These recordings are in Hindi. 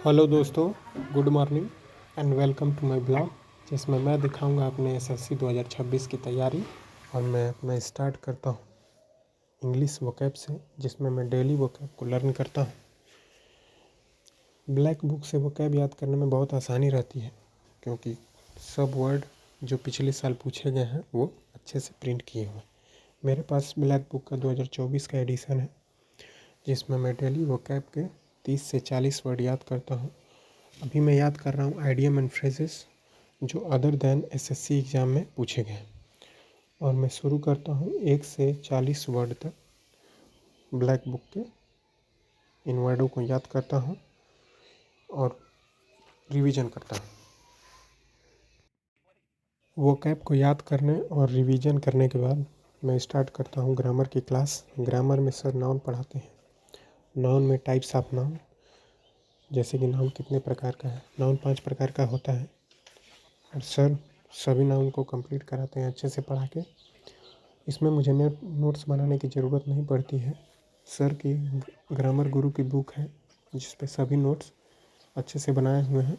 हेलो दोस्तों, good morning and welcome to my blog, जिसमें मैं दिखाऊंगा अपने एसएससी 2026 की तैयारी। और मैं स्टार्ट करता हूँ इंग्लिश वोकैब से, जिसमें मैं डेली वोकैब को लर्न करता हूँ। ब्लैक बुक से वोकैब याद करने में बहुत आसानी रहती है, क्योंकि सब वर्ड जो पिछले साल पूछे गए हैं वो अच्छे से प्रिंट किए हुए हैं। मेरे पास ब्लैक बुक का 2024 का एडिशन है, जिसमें मैं डेली वोकैब के 30 से 40 वर्ड याद करता हूँ। अभी मैं याद कर रहा हूँ आइडियम एंड फ्रेजेस जो अदर दैन एसएससी एग्ज़ाम में पूछे गए। और मैं शुरू करता हूँ 1 से 40 वर्ड तक ब्लैक बुक के इन वर्डों को याद करता हूँ और रिवीजन करता हूँ। वोकैब को याद करने और रिवीजन करने के बाद मैं स्टार्ट करता हूँ ग्रामर की क्लास। ग्रामर में सर नाउन पढ़ाते हैं। नाउन में टाइप्स ऑफ नाउन, जैसे कि नाउन कितने प्रकार का है। नाउन 5 प्रकार का होता है और सर सभी नाउन को कंप्लीट कराते हैं अच्छे से पढ़ा के। इसमें मुझे नोट्स बनाने की ज़रूरत नहीं पड़ती है। सर की ग्रामर गुरु की बुक है, जिस पे सभी नोट्स अच्छे से बनाए हुए हैं।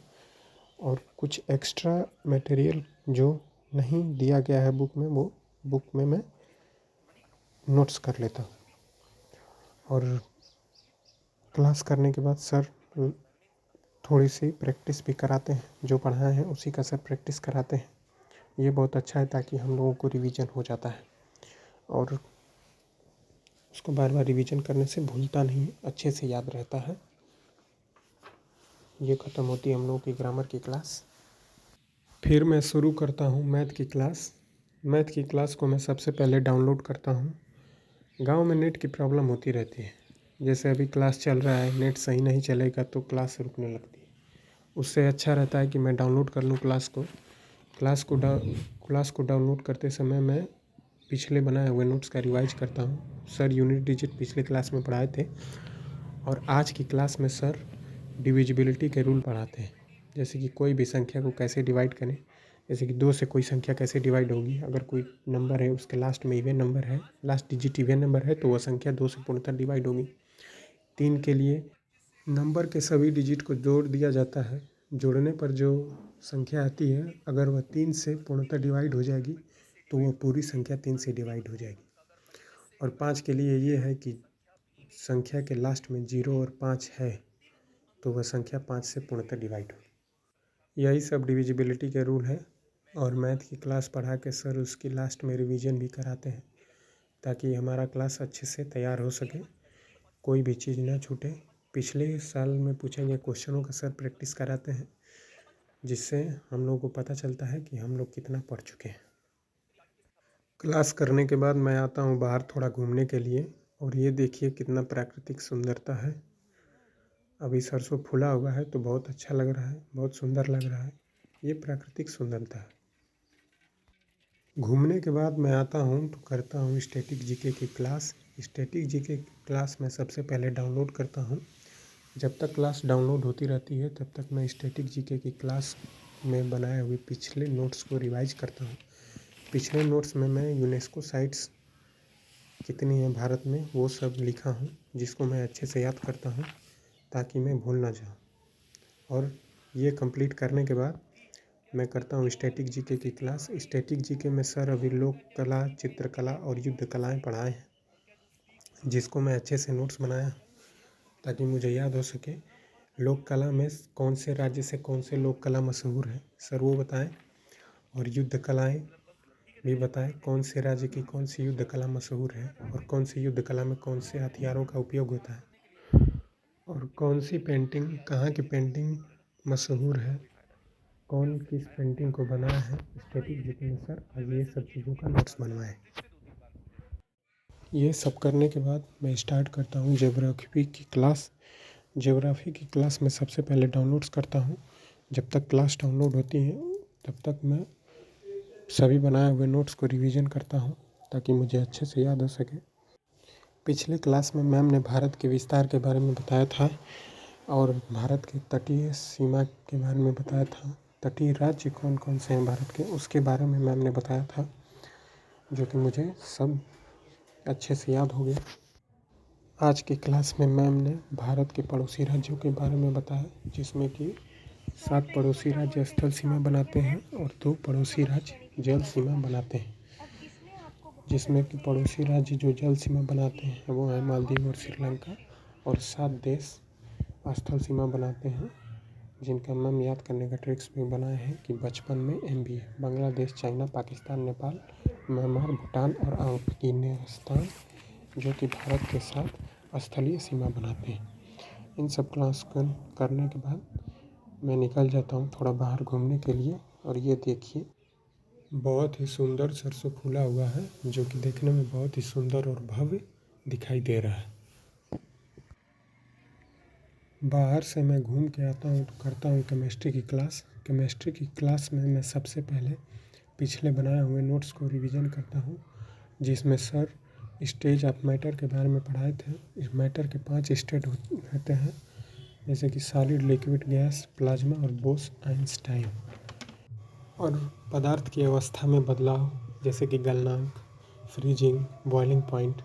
और कुछ एक्स्ट्रा मटेरियल जो नहीं दिया गया है बुक में, वो बुक में मैं नोट्स कर लेता हूँ। और क्लास करने के बाद सर थोड़ी सी प्रैक्टिस भी कराते हैं, जो पढ़ाए हैं उसी का सर प्रैक्टिस कराते हैं। ये बहुत अच्छा है, ताकि हम लोगों को रिवीजन हो जाता है और उसको बार बार रिवीजन करने से भूलता नहीं, अच्छे से याद रहता है। ये ख़त्म होती है हम लोगों की ग्रामर की क्लास। फिर मैं शुरू करता हूँ मैथ की क्लास। मैथ की क्लास को मैं सबसे पहले डाउनलोड करता हूँ। गांव में नेट की प्रॉब्लम होती रहती है, जैसे अभी क्लास चल रहा है, नेट सही नहीं चलेगा तो क्लास रुकने लगती है। उससे अच्छा रहता है कि मैं डाउनलोड कर लूँ क्लास को। क्लास को डाउनलोड करते समय मैं पिछले बनाए हुए नोट्स का रिवाइज करता हूँ। सर यूनिट डिजिट पिछले क्लास में पढ़ाए थे और आज की क्लास में सर डिविजिबिलिटी के रूल पढ़ाते हैं, जैसे कि कोई भी संख्या को कैसे डिवाइड करें। जैसे कि 2 से कोई संख्या कैसे डिवाइड होगी। अगर कोई नंबर है, उसके लास्ट में इवन नंबर है, लास्ट डिजिट इवन नंबर है, तो वह संख्या 2 से पूर्णतः डिवाइड होगी। 3 के लिए नंबर के सभी डिजिट को जोड़ दिया जाता है। जोड़ने पर जो संख्या आती है, अगर वह 3 से पूर्णतः डिवाइड हो जाएगी तो वह पूरी संख्या 3 से डिवाइड हो जाएगी। और 5 के लिए ये है कि संख्या के लास्ट में 0 और 5 है तो वह संख्या 5 से पूर्णतः डिवाइड हो। यही सब डिविजिबिलिटी के रूल है। और मैथ की क्लास पढ़ा के सर उसकी लास्ट में रिवीजन भी कराते हैं, ताकि हमारा क्लास अच्छे से तैयार हो सके, कोई भी चीज़ ना छूटे। पिछले साल में पूछे गए क्वेश्चनों का सर प्रैक्टिस कराते हैं, जिससे हम लोग को पता चलता है कि हम लोग कितना पढ़ चुके हैं। क्लास करने के बाद मैं आता हूँ बाहर थोड़ा घूमने के लिए, और ये देखिए कितना प्राकृतिक सुंदरता है। अभी सरसों फूला हुआ है तो बहुत अच्छा लग रहा है, बहुत सुंदर लग रहा है। ये प्राकृतिक सुंदरता है। घूमने के बाद मैं आता हूँ तो करता हूँ स्टैटिक जीके की क्लास। स्टैटिक जीके की क्लास मैं सबसे पहले डाउनलोड करता हूँ। जब तक क्लास डाउनलोड होती रहती है तब तक मैं स्टैटिक जीके की क्लास में बनाए हुए पिछले नोट्स को रिवाइज करता हूँ। पिछले नोट्स में मैं यूनेस्को साइट्स कितनी हैं भारत में, वो सब लिखा हूँ, जिसको मैं अच्छे से याद करता हूँ ताकि मैं भूल ना जाऊँ। और ये कंप्लीट करने के बाद मैं करता हूँ स्टैटिक जीके की क्लास। स्टैटिक जीके में सर अभी लोक कला, चित्रकला और युद्ध कलाएँ पढ़ाए हैं, जिसको मैं अच्छे से नोट्स बनाया ताकि मुझे याद हो सके। लोक कला में कौन से राज्य से कौन से लोक कला मशहूर है सर वो बताएं, और युद्ध कलाएँ भी बताएं, कौन से राज्य की कौन सी युद्ध कला मशहूर है, और कौन सी युद्ध कला में कौन से हथियारों का उपयोग होता है, और कौन सी पेंटिंग, कहाँ की पेंटिंग मशहूर है, कौन किस पेंटिंग को बनाया है। स्टैटिक जीके में सर आज ये सब चीज़ों का नोट्स बनवाए। ये सब करने के बाद मैं स्टार्ट करता हूँ ज्योग्राफी की क्लास। ज्योग्राफी की क्लास में सबसे पहले डाउनलोड्स करता हूँ। जब तक क्लास डाउनलोड होती है तब तक मैं सभी बनाए हुए नोट्स को रिवीजन करता हूँ, ताकि मुझे अच्छे से याद हो सके। पिछले क्लास में मैम ने भारत के विस्तार के बारे में बताया था और भारत की तटीय सीमा के बारे में बताया था। तटीय राज्य कौन कौन से हैं भारत के, उसके बारे में मैम ने बताया था, जो कि मुझे सब अच्छे से याद हो गया। आज की क्लास में मैम ने भारत के पड़ोसी राज्यों के बारे में बताया, जिसमें कि 7 पड़ोसी राज्य स्थल सीमा बनाते हैं और 2 पड़ोसी राज्य जल सीमा बनाते हैं। जिसमें कि पड़ोसी राज्य जो जल सीमा बनाते हैं वो है मालदीव और श्रीलंका, और 7 देश स्थल सीमा बनाते हैं, जिनका मैम याद करने का ट्रिक्स भी बनाए हैं कि बचपन में MBA Bangladesh, China, Pakistan, Nepal, Myanmar, Bhutan और अफगानिस्तान जो कि भारत के साथ स्थलीय सीमा बनाते हैं। इन सब क्लास को करने के बाद मैं निकल जाता हूँ थोड़ा बाहर घूमने के लिए। और ये देखिए बहुत ही सुंदर सरसों फूला हुआ है, जो कि देखने में बहुत ही सुंदर और भव्य दिखाई दे रहा है। बाहर से मैं घूम के आता हूँ तो करता हूँ केमिस्ट्री की क्लास। केमिस्ट्री की क्लास में मैं सबसे पहले पिछले बनाए हुए नोट्स को रिवीजन करता हूँ, जिसमें सर स्टेज ऑफ मैटर के बारे में पढ़ाए थे। इस मैटर के 5 स्टेट होते हैं, जैसे कि सॉलिड, लिक्विड, गैस, प्लाज्मा और बोस-आइंस्टाइन। और पदार्थ की अवस्था में बदलाव, जैसे कि गलनांक, फ्रीजिंग, बॉइलिंग पॉइंट।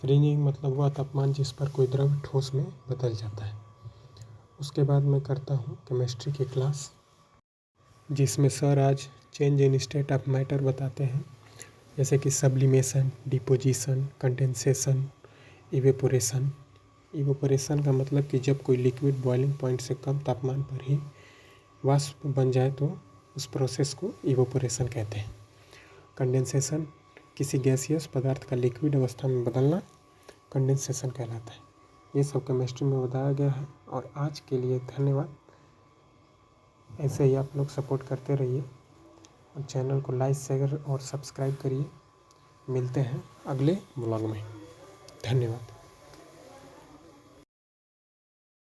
फ्रीजिंग मतलब वह तापमान जिस पर कोई द्रव ठोस में बदल जाता है। उसके बाद मैं करता हूँ केमिस्ट्री की क्लास, जिसमें सर आज change in state of matter बताते हैं, जैसे कि sublimation, deposition, condensation, evaporation. Evaporation का मतलब कि जब कोई लिक्विड बॉइलिंग पॉइंट से कम तापमान पर ही वाष्प बन जाए तो उस प्रोसेस को इवेपोरेशन कहते हैं। कंडेंसेशन किसी गैसियस पदार्थ का लिक्विड अवस्था में बदलना कंडेंसेशन कहलाता है। ये सब केमिस्ट्री में बताया गया है। और आज के लिए धन्यवाद। ऐसे ही आप लोग सपोर्ट करते रहिए और चैनल को लाइक, शेयर और सब्सक्राइब करिए। मिलते हैं अगले ब्लॉग में। धन्यवाद।